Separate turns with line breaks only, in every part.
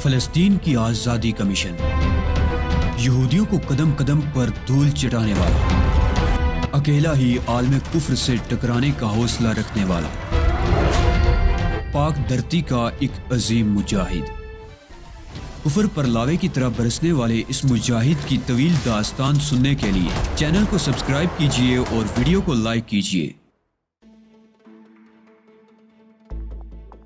فلسطین کی آزادی کا مشن، یہودیوں کو قدم قدم پر دھول چٹانے والا، اکیلا ہی عالم کفر سے ٹکرانے کا حوصلہ رکھنے والا، پاک دھرتی کا ایک عظیم مجاہد، کفر پر لاوے کی طرح برسنے والے اس مجاہد کی طویل داستان سننے کے لیے چینل کو سبسکرائب کیجئے اور ویڈیو کو لائک کیجئے۔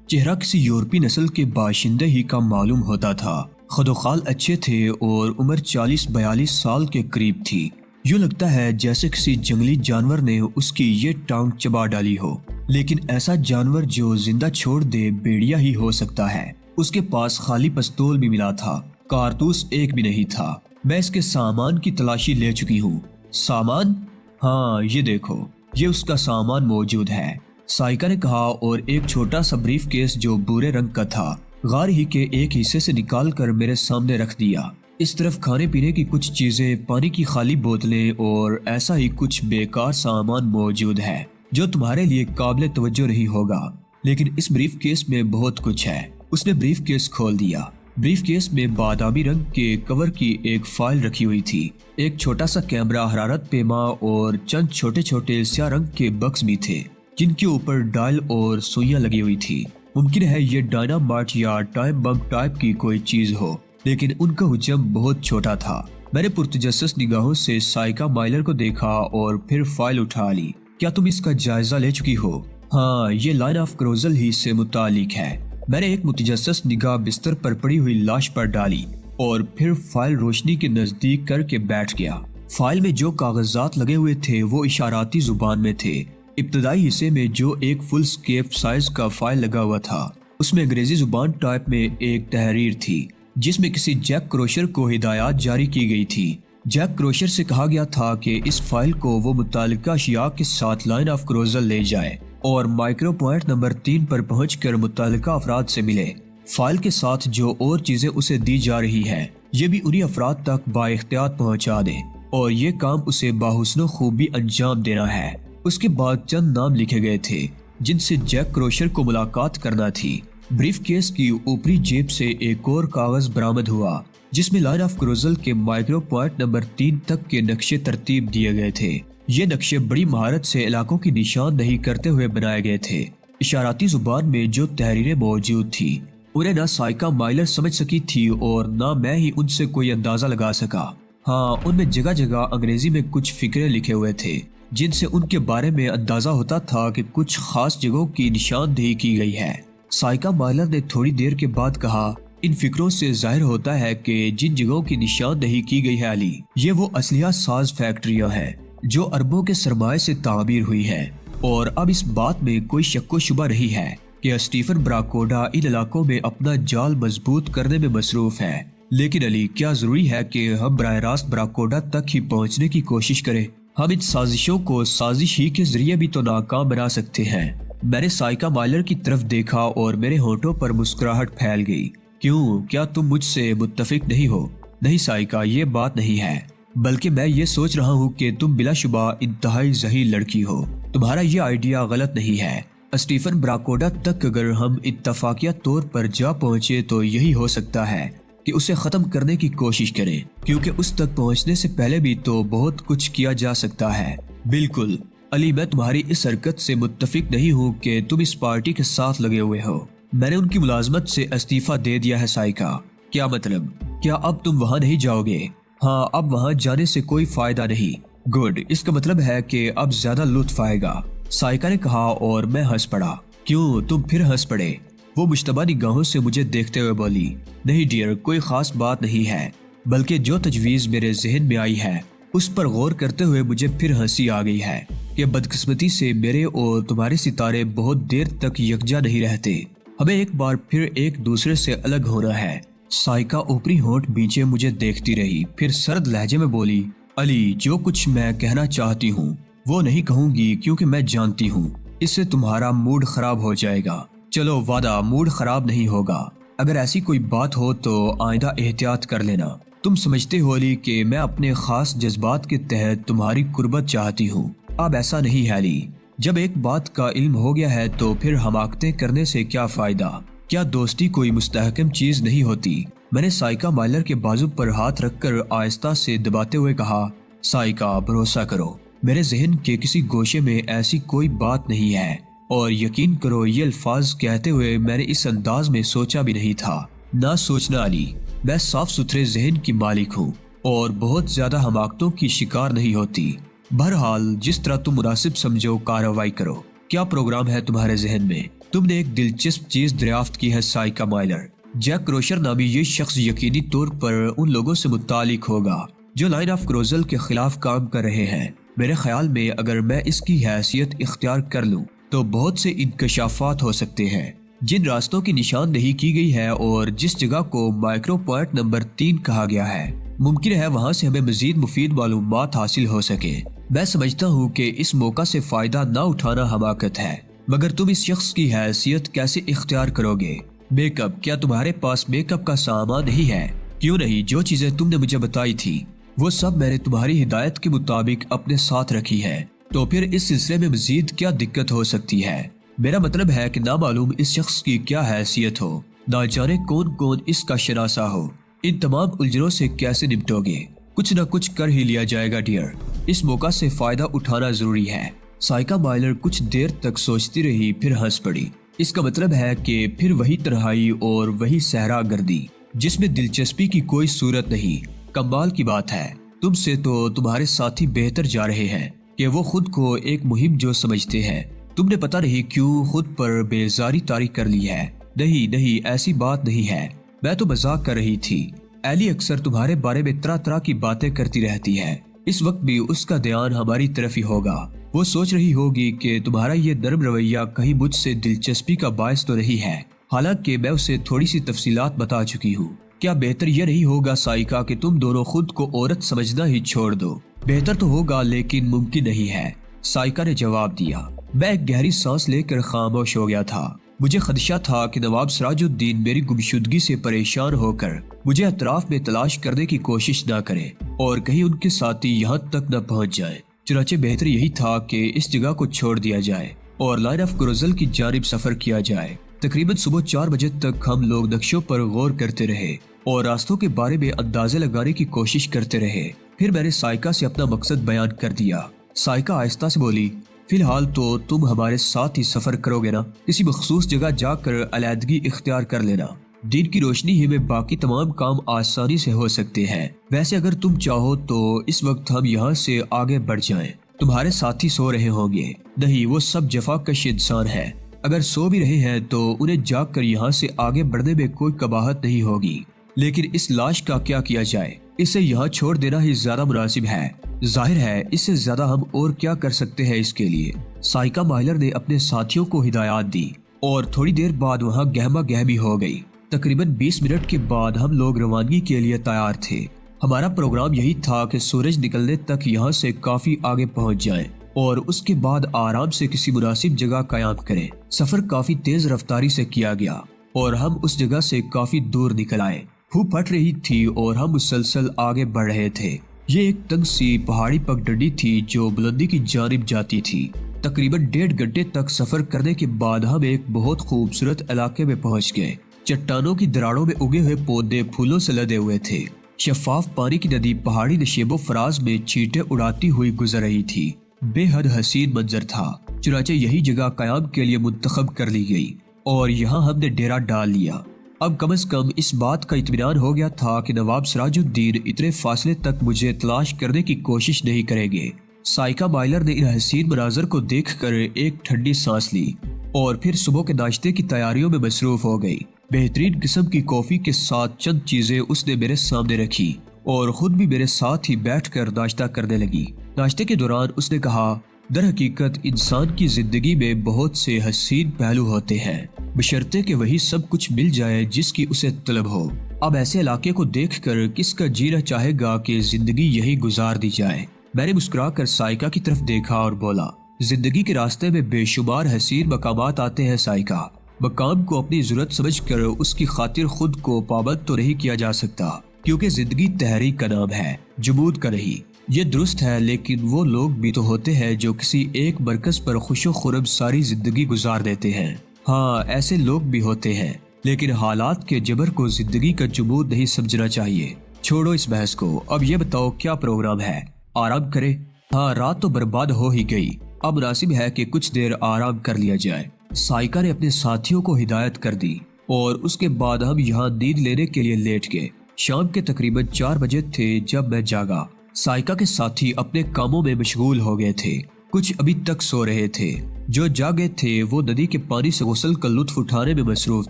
چہرہ کسی یورپی نسل کے باشندے ہی کا معلوم ہوتا تھا، خد و خال اچھے تھے اور عمر 40-42 سال کے قریب تھی۔ یوں لگتا ہے جیسے کسی جنگلی جانور نے اس کی یہ ٹانگ چبا ڈالی ہو، لیکن ایسا جانور جو زندہ چھوڑ دے بیڑیا ہی ہو سکتا ہے۔ اس کے پاس خالی پستول بھی ملا تھا، کارتوس ایک بھی نہیں تھا۔ میں اس کے سامان کی تلاشی لے چکی ہوں۔ سامان؟ ہاں، یہ دیکھو، یہ اس کا سامان موجود ہے، سائکا نے کہا، اور ایک چھوٹا سا بریف کیس جو بھورے رنگ کا تھا غار ہی کے ایک حصے سے نکال کر میرے سامنے رکھ دیا۔ اس طرف کھانے پینے کی کچھ چیزیں، پانی کی خالی بوتلیں اور ایسا ہی کچھ بیکار سامان موجود ہے جو تمہارے لیے قابل توجہ نہیں ہوگا، لیکن اس بریف کیس میں بہت کچھ ہے۔ اس نے بریف کیس کھول دیا۔ بریف کیس میں بادامی رنگ کے کور کی ایک فائل رکھی ہوئی تھی، ایک چھوٹا سا کیمرہ، حرارت پیما اور چند چھوٹے چھوٹے سیاہ رنگ کے بکس بھی تھے جن کے اوپر ڈائل اور سوئیاں لگی ہوئی تھی۔ ممکن ہے یہ ڈائنامائٹ یا ٹائم بم ٹائپ کی کوئی چیز ہو، لیکن ان کا حجم بہت چھوٹا تھا۔ میں نے پرتجسس نگاہوں سے سائکا مائلر کو دیکھا اور پھر فائل اٹھا لی۔ کیا تم اس کا جائزہ لے چکی ہو؟ ہاں، یہ لائن آف کروزل ہی سے متعلق ہے۔ میں نے ایک متجسس نگاہ بستر پر پڑی ہوئی لاش پر ڈالی اور پھر فائل روشنی کے نزدیک کر کے بیٹھ گیا۔ فائل میں جو کاغذات لگے ہوئے تھے وہ اشاراتی زبان میں تھے۔ ابتدائی حصے میں جو ایک فل سکیپ سائز کا فائل لگا ہوا تھا اس میں انگریزی زبان ٹائپ میں ایک تحریر تھی جس میں کسی جیک کروشر کو ہدایات جاری کی گئی تھی۔ جیک کروشر سے کہا گیا تھا کہ اس فائل کو وہ متعلقہ اشیاء کے ساتھ لائن آف کروزل لے جائے اور مائکرو پوائنٹ نمبر 3 پر پہنچ کر متعلقہ افراد سے ملے۔ فائل کے ساتھ جو اور چیزیں اسے دی جا رہی ہیں یہ بھی انہی افراد تک با احتیاط پہنچا دے، اور یہ کام اسے باحسن و خوبی انجام دینا ہے۔ اس کے بعد چند نام لکھے گئے تھے جن سے جیک کروشر کو ملاقات کرنا تھی۔ بریف کیس کی اوپری جیب سے ایک اور کاغذ برآمد ہوا جس میں لائن آف کروزل کے مائکرو پوائنٹ نمبر 3 تک کے نقشے ترتیب دیے گئے تھے۔ یہ نقشے بڑی مہارت سے علاقوں کی نشاندہی کرتے ہوئے بنائے گئے تھے۔ اشاراتی زبان میں جو تحریریں موجود تھی انہیں نہ سائکا مائلر سمجھ سکی تھی اور نہ میں ہی ان سے کوئی اندازہ لگا سکا۔ ہاں، ان میں جگہ جگہ انگریزی میں کچھ فکرے لکھے ہوئے تھے جن سے ان کے بارے میں اندازہ ہوتا تھا کہ کچھ خاص جگہوں کی نشاندہی کی گئی ہے۔ سائکا مائلر نے تھوڑی دیر کے بعد کہا، ان فکروں سے ظاہر ہوتا ہے کہ جن جگہوں کی نشاندہی کی گئی ہے علی، یہ وہ اسلحہ ساز فیکٹریاں ہیں جو اربوں کے سرمایہ سے تعمیر ہوئی ہیں، اور اب اس بات میں کوئی شک و شبہ نہیں ہے کہ اسٹیفن براکوڈا ان علاقوں میں اپنا جال مضبوط کرنے میں مصروف ہے۔ لیکن علی، کیا ضروری ہے کہ ہم براہ راست براکوڈا تک ہی پہنچنے کی کوشش کریں؟ ہم ان سازشوں کو سازش ہی کے ذریعے بھی تو ناکام بنا سکتے ہیں۔ میں نے سائکا مائلر کی طرف دیکھا اور میرے ہونٹوں پر مسکراہٹ پھیل گئی۔ کیوں؟ کیا تم مجھ سے متفق نہیں ہو؟ نہیں سائکا، یہ بات نہیں ہے، بلکہ میں یہ سوچ رہا ہوں کہ تم بلا شبہ انتہائی ذہین لڑکی ہو۔ تمہارا یہ آئیڈیا غلط نہیں ہے۔ اسٹیفن براکوڈا تک اگر ہم اتفاقیہ طور پر جا پہنچے تو یہی ہو سکتا ہے کہ اسے ختم کرنے کی کوشش کریں، کیونکہ اس تک پہنچنے سے پہلے بھی تو بہت کچھ کیا جا سکتا ہے۔ بالکل علی، میں تمہاری اس حرکت سے متفق نہیں ہوں کہ تم اس پارٹی کے ساتھ لگے ہوئے ہو۔ میں نے ان کی ملازمت سے استعفیٰ دے دیا ہے سائکا۔ کیا مطلب؟ کیا اب تم وہاں نہیں جاؤ گے؟ ہاں، اب وہاں جانے سے کوئی فائدہ نہیں۔ گڈ، اس کا مطلب ہے کہ اب زیادہ لطف آئے گا، سائکا نے کہا، اور میں ہنس پڑا۔ کیوں تم پھر ہنس پڑے؟ وہ مشتبہ نگاہوں سے مجھے دیکھتے ہوئے بولی، نہیں ڈیئر، کوئی خاص بات نہیں ہے، بلکہ جو تجویز میرے ذہن میں آئی ہے اس پر غور کرتے ہوئے مجھے پھر ہنسی آ گئی ہے کہ بدقسمتی سے میرے اور تمہارے ستارے بہت دیر تک یکجا نہیں رہتے، ہمیں ایک بار پھر ایک دوسرے سے الگ ہونا ہے۔ سائکا اوپری ہونٹ بیچے مجھے دیکھتی رہی، پھر سرد لہجے میں بولی، علی، جو کچھ میں کہنا چاہتی ہوں وہ نہیں کہوں گی کیونکہ میں جانتی ہوں اس سے تمہارا موڈ خراب ہو جائے گا۔ چلو وعدہ، موڈ خراب نہیں ہوگا۔ اگر ایسی کوئی بات ہو تو آئندہ احتیاط کر لینا۔ تم سمجھتے ہو علی کہ میں اپنے خاص جذبات کے تحت تمہاری قربت چاہتی ہوں۔ اب ایسا نہیں ہے علی، جب ایک بات کا علم ہو گیا ہے تو پھر حماقتیں کرنے سے کیا فائدہ؟ کیا دوستی کوئی مستحکم چیز نہیں ہوتی؟ میں نے سائیکا مائلر کے بازو پر ہاتھ رکھ کر آہستہ سے دباتے ہوئے کہا، سائیکا بھروسہ کرو، میرے ذہن کے کسی گوشے میں ایسی کوئی بات نہیں ہے، اور یقین کرو یہ الفاظ کہتے ہوئے میں نے اس انداز میں سوچا بھی نہیں تھا۔ نہ سوچنا علی، میں صاف ستھرے ذہن کی مالک ہوں اور بہت زیادہ حماقتوں کی شکار نہیں ہوتی۔ بہرحال جس طرح تم مناسب سمجھو کارروائی کرو۔ کیا پروگرام ہے تمہارے ذہن میں؟ تم نے ایک دلچسپ چیز دریافت کی ہے سائیکا مائلر۔ جیک کروشر نامی یہ شخص یقینی طور پر ان لوگوں سے متعلق ہوگا جو لائن آف کروزل کے خلاف کام کر رہے ہیں۔ میرے خیال میں اگر میں اس کی حیثیت اختیار کر لوں تو بہت سے انکشافات ہو سکتے ہیں۔ جن راستوں کی نشاندہی کی گئی ہے اور جس جگہ کو مائکرو پوائنٹ نمبر 3 کہا گیا ہے، ممکن ہے وہاں سے ہمیں مزید مفید معلومات حاصل ہو سکے۔ میں سمجھتا ہوں کہ اس موقع سے فائدہ نہ اٹھانا حماقت ہے، مگر تم اس شخص کی حیثیت کیسے اختیار کرو گے؟ میک اپ، کیا تمہارے پاس میک اپ کا سامان نہیں ہے؟ کیوں نہیں، جو چیزیں تم نے مجھے بتائی تھی وہ سب میں نے تمہاری ہدایت کے مطابق اپنے ساتھ رکھی ہے، تو پھر اس سلسلے میں مزید کیا دقت ہو سکتی ہے؟ میرا مطلب ہے کہ نامعلوم اس شخص کی کیا حیثیت ہو، نہ جانے کون کون اس کا شناسہ ہو، ان تمام الجھنوں سے کیسے نمٹو گے؟ کچھ نہ کچھ کر ہی لیا جائے گا ڈیئر، اس موقع سے فائدہ اٹھانا ضروری ہے۔ سائیکا مائلر کچھ دیر تک سوچتی رہی، پھر ہنس پڑی۔ اس کا مطلب ہے کہ پھر وہی تنہائی اور وہی صحرا گردی جس میں دلچسپی کی کوئی صورت نہیں۔ کمال کی بات ہے، تم سے تو تمہارے ساتھی بہتر جا رہے ہیں کہ وہ خود کو ایک مہم جو سمجھتے ہیں۔ تم نے پتہ نہیں کیوں خود پر بیزاری طاری کر لی ہے۔ نہیں، ایسی بات نہیں ہے، میں تو مذاق کر رہی تھی۔ ایلی اکثر تمہارے بارے میں طرح طرح کی باتیں کرتی رہتی ہے، اس وقت بھی اس کا دھیان ہماری طرف ہی ہوگا۔ وہ سوچ رہی ہوگی کہ تمہارا یہ نرم رویہ کہیں مجھ سے دلچسپی کا باعث تو نہیں ہے، حالانکہ میں اسے تھوڑی سی تفصیلات بتا چکی ہوں۔ کیا بہتر یہ نہیں ہوگا سائیکا کہ تم دونوں خود کو عورت سمجھنا ہی چھوڑ دو؟ بہتر تو ہوگا لیکن ممکن نہیں ہے، سائیکا نے جواب دیا۔ میں ایک گہری سانس لے کر خاموش ہو گیا تھا۔ مجھے خدشہ تھا کہ نواب سراج الدین میری گمشدگی سے پریشان ہو کر مجھے اطراف میں تلاش کرنے کی کوشش نہ کرے اور کہیں ان کے ساتھی یہاں تک نہ پہنچ جائیں۔ چنانچہ بہتر یہی تھا کہ اس جگہ کو چھوڑ دیا جائے اور لائن آف کروزل کی جانب سفر کیا جائے۔ تقریباً صبح 4 بجے تک ہم لوگ نقشوں پر غور کرتے رہے اور راستوں کے بارے میں اندازے لگانے کی کوشش کرتے رہے۔ پھر میں نے سائیکا سے اپنا مقصد بیان کر دیا۔ سائیکا آہستہ سے بولی، فی الحال تو تم ہمارے ساتھ ہی سفر کرو گے نا؟ کسی مخصوص جگہ جا کر علیحدگی اختیار کر لینا، دن کی روشنی ہی میں باقی تمام کام آسانی سے ہو سکتے ہیں۔ ویسے اگر تم چاہو تو اس وقت ہم یہاں سے آگے بڑھ جائیں۔ تمہارے ساتھی سو رہے ہوں گے۔ نہیں، وہ سب جفا کش انسان ہے، اگر سو بھی رہے ہیں تو انہیں جاگ کر یہاں سے آگے بڑھنے میں کوئی قباحت نہیں ہوگی۔ لیکن اس لاش کا کیا کیا جائے؟ اسے یہاں چھوڑ دینا ہی زیادہ مناسب ہے۔ ظاہر ہے اس سے زیادہ ہم اور کیا کر سکتے ہیں اس کے لیے؟ سائیکا مائلر نے اپنے ساتھیوں کو ہدایات دی اور تھوڑی دیر بعد وہاں گہما گہمی ہو گئی۔ تقریباً 20 منٹ کے بعد ہم لوگ روانگی کے لیے تیار تھے۔ ہمارا پروگرام یہی تھا کہ سورج نکلنے تک یہاں سے کافی آگے پہنچ جائیں اور اس کے بعد آرام سے کسی مناسب جگہ قیام کریں۔ سفر کافی تیز رفتاری سے کیا گیا اور ہم اس جگہ سے کافی دور نکل آئے۔ دھوپ پھٹ رہی تھی اور ہم مسلسل آگے بڑھ رہے تھے۔ یہ ایک تنگ سی پہاڑی پگڈنڈی تھی جو بلندی کی جانب جاتی تھی۔ تقریباً 1.5 گھنٹے تک سفر کرنے کے بعد ہم ایک بہت خوبصورت علاقے میں پہنچ گئے۔ چٹانوں کی دراڑوں میں اگے ہوئے پودے پھولوں سے لدے ہوئے تھے۔ شفاف پانی کی ندی پہاڑی نشیب و فراز میں چیٹیں اڑاتی ہوئی گزر رہی تھی۔ بے حد حسین منظر تھا، چنانچہ یہی جگہ قیام کے لیے منتخب کر لی گئی اور یہاں ہم نے ڈیرا ڈال لیا۔ اب کم از کم اس بات کا اطمینان ہو گیا تھا کہ نواب سراج الدین اتنے فاصلے تک مجھے تلاش کرنے کی کوشش نہیں کریں گے۔ سائیکا مائلر نے ان حسین مناظر کو دیکھ کر ایک ٹھنڈی سانس لی اور پھر صبح کے ناشتے کی تیاریوں میں مصروف ہو گئی۔ بہترین قسم کی کافی کے ساتھ چند چیزیں اس نے میرے سامنے رکھی اور خود بھی میرے ساتھ ہی بیٹھ کر ناشتہ کرنے لگی۔ ناشتے کے دوران اس نے کہا، در حقیقت انسان کی زندگی میں بہت سے حسین پہلو ہوتے ہیں، بشرطے کہ وہی سب کچھ مل جائے جس کی اسے طلب ہو۔ اب ایسے علاقے کو دیکھ کر کس کا جینا چاہے گا کہ زندگی یہی گزار دی جائے؟ میں نے مسکرا کر سائیکا کی طرف دیکھا اور بولا، زندگی کے راستے میں بے شمار حسین مقامات آتے ہیں سائیکا۔ مقام کو اپنی ضرورت سمجھ کر اس کی خاطر خود کو پابند تو نہیں کیا جا سکتا، کیونکہ زندگی تحریک کا نام ہے، جمود کا نہیں۔ یہ درست ہے، لیکن وہ لوگ بھی تو ہوتے ہیں جو کسی ایک مرکز پر خوش و خرم ساری زندگی گزار دیتے ہیں۔ ہاں، ایسے لوگ بھی ہوتے ہیں، لیکن حالات کے جبر کو زندگی کا جمود نہیں سمجھنا چاہیے۔ چھوڑو اس بحث کو، اب یہ بتاؤ کیا پروگرام ہے؟ آرام کرے؟ ہاں، رات تو برباد ہو ہی گئی، اب مناسب ہے کہ کچھ دیر آرام کر لیا جائے۔ سائکا نے اپنے ساتھیوں کو ہدایت کر دی اور اس کے بعد ہم یہاں نیند لینے کے لیے لیٹ گئے۔ شام کے تقریباً 4 بجے تھے جب میں جاگا۔ سائکا کے ساتھی اپنے کاموں میں مشغول ہو گئے تھے، کچھ ابھی تک سو رہے تھے، جو جاگے تھے وہ ندی کے پانی سے غسل کا لطف اٹھانے میں مصروف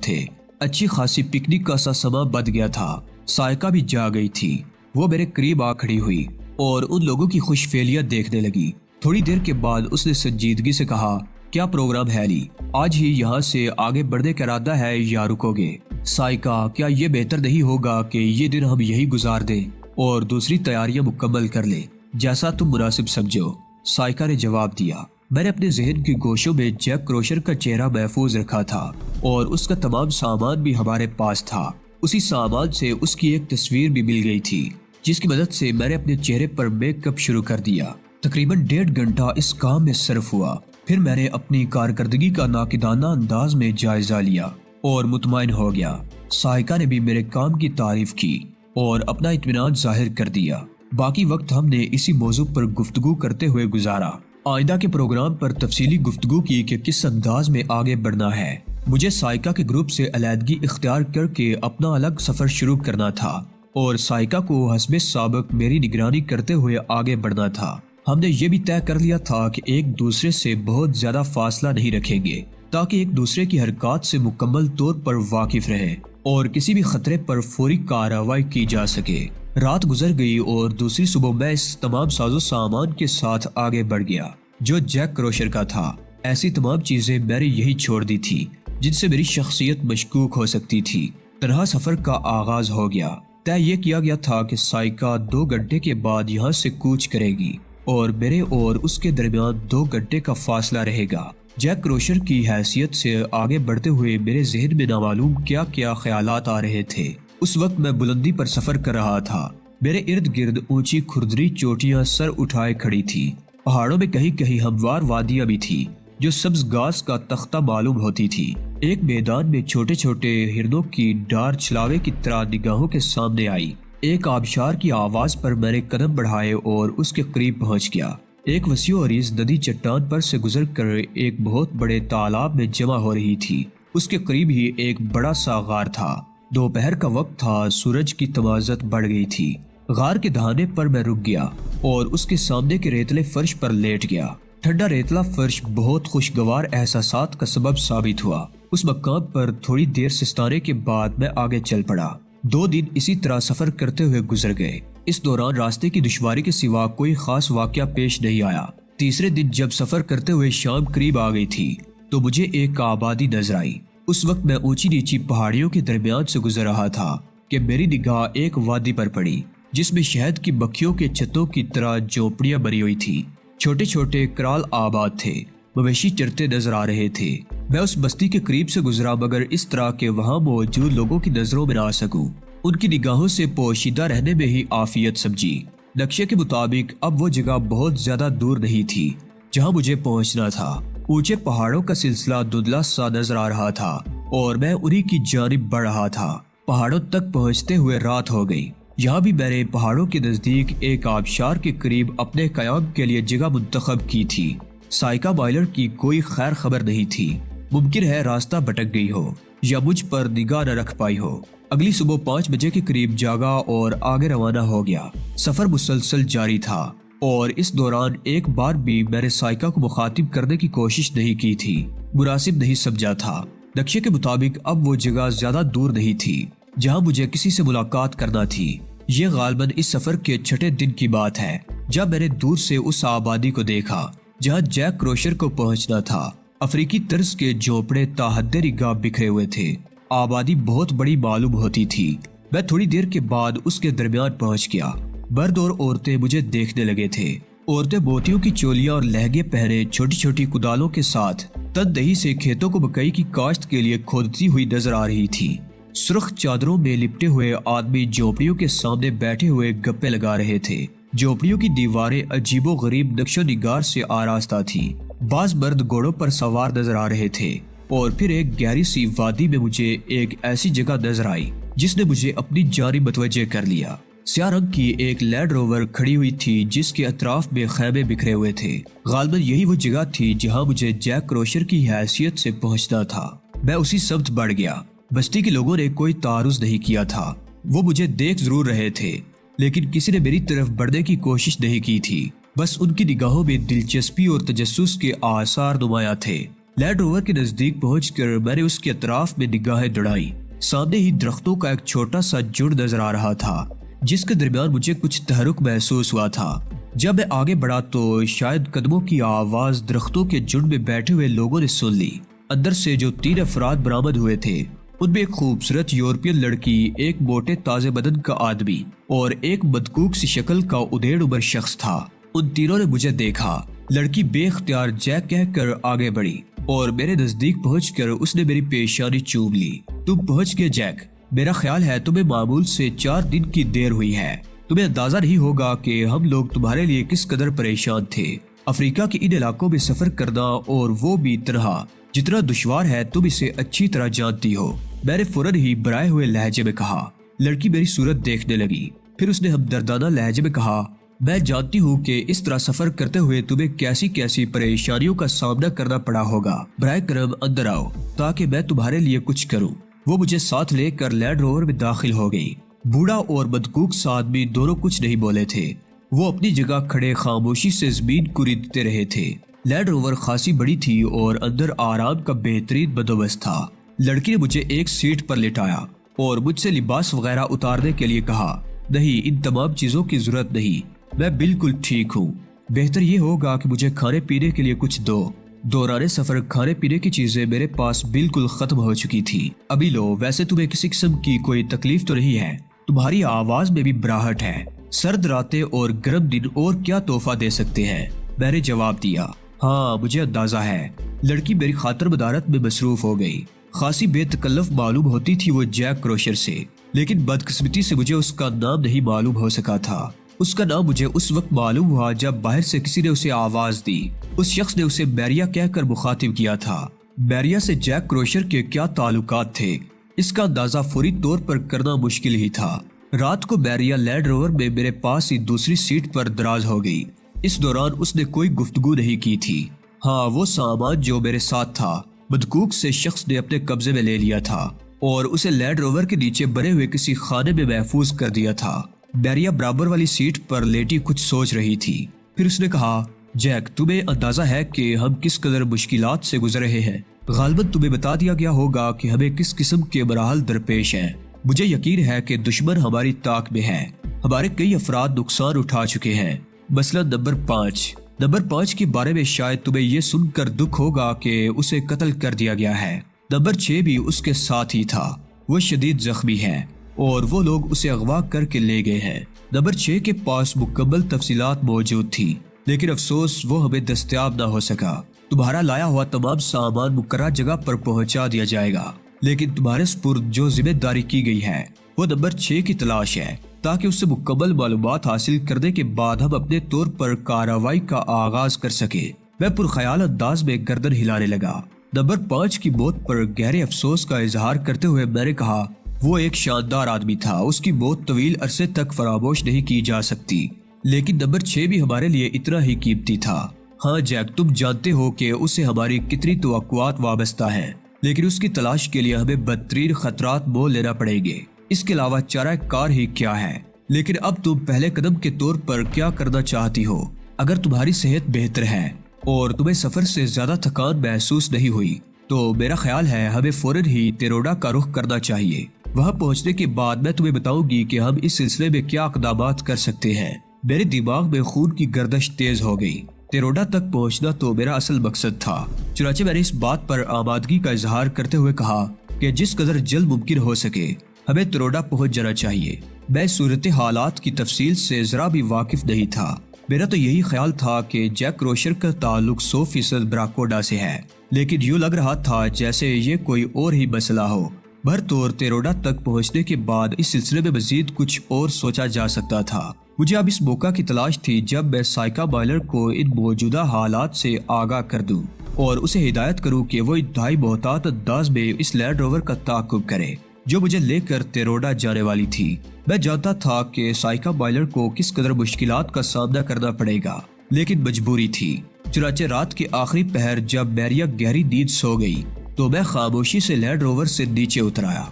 تھے۔ اچھی خاصی پکنک کا سا سما بد گیا تھا۔ سائکا بھی جا گئی تھی، وہ میرے قریب آ کھڑی ہوئی اور ان لوگوں کی خوش فعلیاں دیکھنے لگی۔ تھوڑی دیر کے بعد اس نے سنجیدگی سے کہا، کیا پروگرام ہے علی؟ آج ہی یہاں سے آگے بڑھنے کا ارادہ ہے یا رکو گے؟ سائکا، کیا یہ بہتر نہیں ہوگا کہ یہ دن ہم یہی گزار دیں اور دوسری تیاریاں مکمل کر لیں؟ جیسا تم مناسب سمجھو، سائکا نے جواب دیا۔ میں نے اپنے ذہن کی گوشوں میں جیک کروشر کا چہرہ محفوظ رکھا تھا اور اس کا تمام سامان بھی ہمارے پاس تھا۔ اسی سامان سے اس کی ایک تصویر بھی مل گئی تھی، جس کی مدد سے میں نے اپنے چہرے پر میک اپ شروع کر دیا۔ تقریباً 1.5 گھنٹہ اس کام میں صرف ہوا، پھر میں نے اپنی کارکردگی کا ناقدانہ انداز میں جائزہ لیا اور مطمئن ہو گیا۔ سائکا نے بھی میرے کام کی تعریف کی اور اپنا اطمینان ظاہر کر دیا۔ باقی وقت ہم نے اسی موضوع پر گفتگو کرتے ہوئے گزارا، آئندہ کے پروگرام پر تفصیلی گفتگو کی کہ کس انداز میں آگے بڑھنا ہے۔ مجھے سائکا کے گروپ سے علیحدگی اختیار کر کے اپنا الگ سفر شروع کرنا تھا اور سائکا کو حسب سابق میری نگرانی کرتے ہوئے آگے بڑھنا تھا۔ ہم نے یہ بھی طے کر لیا تھا کہ ایک دوسرے سے بہت زیادہ فاصلہ نہیں رکھیں گے تاکہ ایک دوسرے کی حرکات سے مکمل طور پر واقف رہیں اور کسی بھی خطرے پر فوری کارروائی کی جا سکے۔ رات گزر گئی اور دوسری صبح میں اس تمام ساز و سامان کے ساتھ آگے بڑھ گیا جو جیک کروشر کا تھا۔ ایسی تمام چیزیں میں نے یہی چھوڑ دی تھی جن سے میری شخصیت مشکوک ہو سکتی تھی۔ تنہا سفر کا آغاز ہو گیا۔ طے یہ کیا گیا تھا کہ سائکا 2 گھنٹے کے بعد یہاں سے کوچ کرے گی اور میرے اور اس کے درمیان 2 گھنٹے کا فاصلہ رہے گا۔ جیک کروشر کی حیثیت سے آگے بڑھتے ہوئے میرے ذہن میں نامعلوم کیا کیا خیالات آ رہے تھے۔ اس وقت میں بلندی پر سفر کر رہا تھا، میرے ارد گرد اونچی کھردری چوٹیاں سر اٹھائے کھڑی تھی، پہاڑوں میں کہیں کہیں ہموار وادیاں بھی تھی جو سبز گھاس کا تختہ معلوم ہوتی تھی۔ ایک میدان میں چھوٹے چھوٹے ہرنوں کی ڈار چھلاوے کی طرح نگاہوں کے سامنے آئی۔ ایک آبشار کی آواز پر میں نے قدم بڑھائے اور اس کے قریب پہنچ گیا۔ ایک وسیع و عریض ندی چٹان پر سے گزر کر ایک بہت بڑے تالاب میں جمع ہو رہی تھی۔ اس کے قریب ہی ایک بڑا سا غار تھا۔ دوپہر کا وقت تھا، سورج کی تمازت بڑھ گئی تھی۔ غار کے دہانے پر میں رک گیا اور اس کے سامنے کے ریتلے فرش پر لیٹ گیا۔ ٹھنڈا ریتلا فرش بہت خوشگوار احساسات کا سبب ثابت ہوا۔ اس مقام پر تھوڑی دیر سستانے کے بعد میں آگے چل پڑا۔ 2 دن اسی طرح سفر کرتے ہوئے گزر گئے۔ اس دوران راستے کی دشواری کے سوا کوئی خاص واقعہ پیش نہیں آیا۔ تیسرے دن جب سفر کرتے ہوئے شام قریب آ گئی تھی تو مجھے ایک آبادی نظر آئی۔ اس وقت میں اونچی نیچی پہاڑیوں کے درمیان سے گزر رہا تھا کہ میری نگاہ ایک وادی پر پڑی جس میں شہد کی مکھیوں کے چھتوں کی طرح جھونپڑیاں بنی ہوئی تھی۔ چھوٹے چھوٹے کرال آباد تھے، مویشی چرتے نظر آ رہے تھے۔ میں اس بستی کے قریب سے گزرا مگر اس طرح کہ وہاں موجود لوگوں کی نظروں میں نہ آ سکوں۔ ان کی نگاہوں سے پوشیدہ رہنے میں ہی عافیت سمجھی۔ نقشے کے مطابق اب وہ جگہ بہت زیادہ دور نہیں تھی جہاں مجھے پہنچنا تھا۔ اونچے پہاڑوں کا سلسلہ دھندلا سا نظر آ رہا تھا اور میں انہی کی جانب بڑھ رہا تھا۔ پہاڑوں تک پہنچتے ہوئے رات ہو گئی۔ یہاں بھی میں نے پہاڑوں کے نزدیک ایک آبشار کے قریب اپنے قیام کے لیے جگہ منتخب کی تھی۔ سائکا بائلر کی کوئی خیر خبر نہیں تھی۔ ممکن ہے راستہ بھٹک گئی ہو یا مجھ پر نگاہ نہ رکھ پائی ہو۔ اگلی صبح 5 بجے کے قریب جاگا اور آگے روانہ ہو گیا۔ سفر مسلسل جاری تھا اور اس دوران ایک بار بھی میں نے سائکا کو مخاطب کرنے کی کوشش نہیں کی تھی، مناسب نہیں سمجھا تھا۔ نقشے کے مطابق اب وہ جگہ زیادہ دور نہیں تھی جہاں مجھے کسی سے ملاقات کرنا تھی۔ یہ غالباً اس سفر کے 6 دن کی بات ہے جب میں نے دور سے اس آبادی کو دیکھا جہاں جیک کروشر کو پہنچنا تھا۔ افریقی طرز کے جھونپڑے تا حد نگاہ بکھرے ہوئے تھے۔ آبادی بہت بڑی معلوم ہوتی تھی۔ میں تھوڑی دیر کے بعد اس کے درمیان پہنچ گیا۔ مرد اور عورتیں مجھے دیکھنے لگے تھے۔ عورتیں موتیوں کی چولیاں اور لہنگے پہنے چھوٹی چھوٹی کدالوں کے ساتھ تن دہی سے کھیتوں کو مکئی کی کاشت کے لیے کھودتی ہوئی نظر آ رہی تھی۔ سرخ چادروں میں لپٹے ہوئے آدمی جھونپڑیوں کے سامنے بیٹھے ہوئے گپے لگا رہے تھے۔ جھونپڑیوں کی دیواریں عجیب و غریب نقش و نگار سے آراستہ تھیں۔ بعض مرد گھوڑوں پر سوار نظر آ رہے تھے اور پھر ایک گہری سی وادی میں مجھے ایک ایسی جگہ نظر آئی جس نے مجھے اپنی جانب متوجہ کر لیا۔ سیاہ رنگ کی ایک لینڈ روور کھڑی ہوئی تھی جس کے اطراف میں خیمے بکھرے ہوئے تھے۔ غالباً یہی وہ جگہ تھی جہاں مجھے جیک کروشر کی حیثیت سے پہنچنا تھا۔ میں اسی سمت بڑھ گیا۔ بستی کے لوگوں نے کوئی تعارض نہیں کیا تھا، وہ مجھے دیکھ ضرور رہے تھے لیکن کسی نے میری طرف بڑھنے کی کوشش نہیں کی تھی۔ بس ان کی نگاہوں میں دلچسپی اور تجسس کے آثار نمایاں تھے۔ لینڈ روور کے نزدیک پہنچ کر میں نے اس کے اطراف میں نگاہیں دوڑائیں۔ سامنے ہی درختوں کا ایک چھوٹا سا جھنڈ نظر آ رہا تھا جس کے درمیان مجھے کچھ تحرک محسوس ہوا تھا۔ جب میں آگے بڑھا تو شاید قدموں کی آواز درختوں کے جھنڈ میں بیٹھے ہوئے لوگوں نے سن لی۔ اندر سے جو 3 افراد برآمد ہوئے تھے ان میں ایک خوبصورت یورپین لڑکی، ایک موٹے تازے بدن کا آدمی اور ایک مدکوک سی شکل کا ادھیڑ عمر شخص تھا۔ ان تینوں نے مجھے دیکھا۔ لڑکی بے اختیار جیک کہہ کر آگے بڑھی اور میرے نزدیک پہنچ کر اس نے میری پیشانی چوم لی۔ تم پہنچ گئے جیک، میرا خیال ہے تمہیں معمول سے 4 دن کی دیر ہوئی ہے۔ تمہیں اندازہ نہیں ہوگا کہ ہم لوگ تمہارے لیے کس قدر پریشان تھے۔ افریقہ کے ان علاقوں میں سفر کرنا اور وہ بھی تنہا جتنا دشوار ہے تم اسے اچھی طرح جانتی ہو، میں نے فوراً ہی برائے ہوئے لہجے میں کہا۔ لڑکی میری صورت دیکھنے لگی، پھر اس نے ہمدردانہ لہجے میں کہا، میں جانتی ہوں کہ اس طرح سفر کرتے ہوئے تمہیں کیسی کیسی پریشانیوں کا سامنا کرنا پڑا ہوگا۔ برائے کرم اندر آؤ تاکہ میں تمہارے لیے کچھ کروں۔ وہ مجھے ساتھ لے کر لینڈ روور میں داخل ہو گئی۔ بوڑھا اور مدکوک سا آدمی دونوں کچھ نہیں بولے تھے، وہ اپنی جگہ کھڑے خاموشی سے زمین کو ریتتے رہے تھے۔ لینڈ روور خاصی بڑی تھی اور اندر آرام کا بہترین بندوبست تھا۔ لڑکی نے مجھے ایک سیٹ پر لٹایا اور مجھ سے لباس وغیرہ اتارنے کے لیے کہا، نہیں ان تمام چیزوں کی ضرورت نہیں، میں بالکل ٹھیک ہوں۔ بہتر یہ ہوگا کہ مجھے کھانے پینے کے لیے کچھ دو۔ دوران سفر کھانے پینے کی چیزیں میرے پاس بالکل ختم ہو چکی تھی۔ ابھی لو، ویسے تمہیں کسی قسم کی کوئی تکلیف تو نہیں ہے؟ تمہاری آواز میں بھی براہٹ ہے۔ سرد راتیں اور گرم دن اور کیا تحفہ دے سکتے ہیں؟ میں نے جواب دیا، ہاں مجھے اندازہ ہے۔ لڑکی میری خاطر مدارت میں مصروف ہو گئی۔ خاصی بے تکلف معلوم ہوتی تھی وہ جیک کروشر سے، لیکن بدقسمتی سے مجھے اس کا نام نہیں معلوم ہو سکا تھا۔ اس کا نام مجھے اس وقت معلوم ہوا جب باہر سے کسی نے اسے آواز دی۔ اس شخص نے اسے میریا کہہ کر مخاطب کیا تھا۔ میریا سے جیک کروشر کے کیا تعلقات تھے اس کا اندازہ فوری طور پر کرنا مشکل ہی تھا۔ رات کو میریا لینڈ روور میں میرے پاس ہی دوسری سیٹ پر دراز ہو گئی۔ اس دوران اس نے کوئی گفتگو نہیں کی تھی۔ ہاں، وہ سامان جو میرے ساتھ تھا مدکوک سے شخص نے اپنے قبضے میں لے لیا تھا اور اسے لینڈ روور کے نیچے بنے ہوئے کسی خانے میں محفوظ کر دیا تھا۔ میریا برابر والی سیٹ پر لیٹی کچھ سوچ رہی تھی۔ پھر اس نے کہا، جیک تمہیں اندازہ ہے کہ ہم کس قدر مشکلات سے گزر رہے ہیں؟ غالباً تمہیں بتا دیا گیا ہوگا کہ ہمیں کس قسم کے مراحل درپیش ہیں۔ مجھے یقین ہے کہ دشمن ہماری طاق میں ہے۔ ہمارے کئی افراد نقصان اٹھا چکے ہیں، مثلا نمبر 5 کے بارے میں شاید تمہیں یہ سن کر دکھ ہوگا کہ اسے قتل کر دیا گیا ہے۔ نمبر 6 بھی اس کے ساتھ ہی تھا، وہ شدید زخمی ہے اور وہ لوگ اسے اغوا کر کے لے گئے ہیں۔ نمبر 6 کے پاس مکمل تفصیلات موجود تھی لیکن افسوس وہ ہمیں دستیاب نہ ہو سکا۔ تمہارا لایا ہوا تمام سامان مقررہ جگہ پر پہنچا دیا جائے گا، لیکن تمہارے سپرد جو ذمہ داری کی گئی ہے وہ نمبر 6 کی تلاش ہے، تاکہ اس سے مکمل معلومات حاصل کرنے کے بعد ہم اپنے طور پر کارروائی کا آغاز کر سکے۔ میں پرخیال انداز میں گردن ہلانے لگا۔ نمبر 5 کی موت پر گہرے افسوس کا اظہار کرتے ہوئے میں نے کہا، وہ ایک شاندار آدمی تھا، اس کی موت طویل عرصے تک فراموش نہیں کی جا سکتی، لیکن نمبر 6 بھی ہمارے لیے اتنا ہی قیمتی تھا۔ ہاں جیک، تم جانتے ہو کہ اسے ہماری کتنی توقعات وابستہ ہیں، لیکن اس کی تلاش کے لیے ہمیں بدترین خطرات مول لینا پڑیں گے۔ اس کے علاوہ چارہ کار ہی کیا ہے؟ لیکن اب تم پہلے قدم کے طور پر کیا کرنا چاہتی ہو؟ اگر تمہاری صحت بہتر ہے اور تمہیں سفر سے زیادہ تھکان محسوس نہیں ہوئی تو میرا خیال ہے ہمیں فوراً ہی تیروڈا کا رخ کرنا چاہیے۔ وہاں پہنچنے کے بعد میں تمہیں بتاؤں گی کہ ہم اس سلسلے میں کیا اقدامات کر سکتے ہیں۔ میرے دماغ میں خون کی گردش تیز ہو گئی۔ تیروڈا تک پہنچنا تو میرا اصل مقصد تھا، چنانچہ میں نے اس بات پر آمادگی کا اظہار کرتے ہوئے کہا کہ جس قدر جلد ممکن ہو سکے ہمیں تیروڈا پہنچ جانا چاہیے۔ میں صورت حالات کی تفصیل سے ذرا بھی واقف نہیں تھا۔ میرا تو یہی خیال تھا کہ جیک کروشر کا تعلق 100% براکوڈا سے ہے، لیکن یوں لگ رہا تھا جیسے یہ کوئی اور ہی مسئلہ ہو۔ بھرطور تیروڈا تک پہنچنے کے بعد اس سلسلے میں مزید کچھ اور سوچا جا سکتا تھا۔ مجھے اب اس موقع کی تلاش تھی جب میں سائیکا بائلر کو ان موجودہ حالات سے آگاہ کر دوں۔ اور اسے ہدایت کروں کہ وہ انتہائی محتاط انداز میں اس لینڈ روور کا تعاقب کرے جو مجھے لے کر تیروڈا جانے والی تھی۔ میں جانتا تھا کہ سائیکا مائلر کو کس قدر مشکلات کا سامنا کرنا پڑے گا، لیکن مجبوری تھی۔ چنانچہ رات کے آخری پہر جب میریا گہری نیند سو گئی تو میں خاموشی سے لینڈ روور سے نیچے اتر آیا۔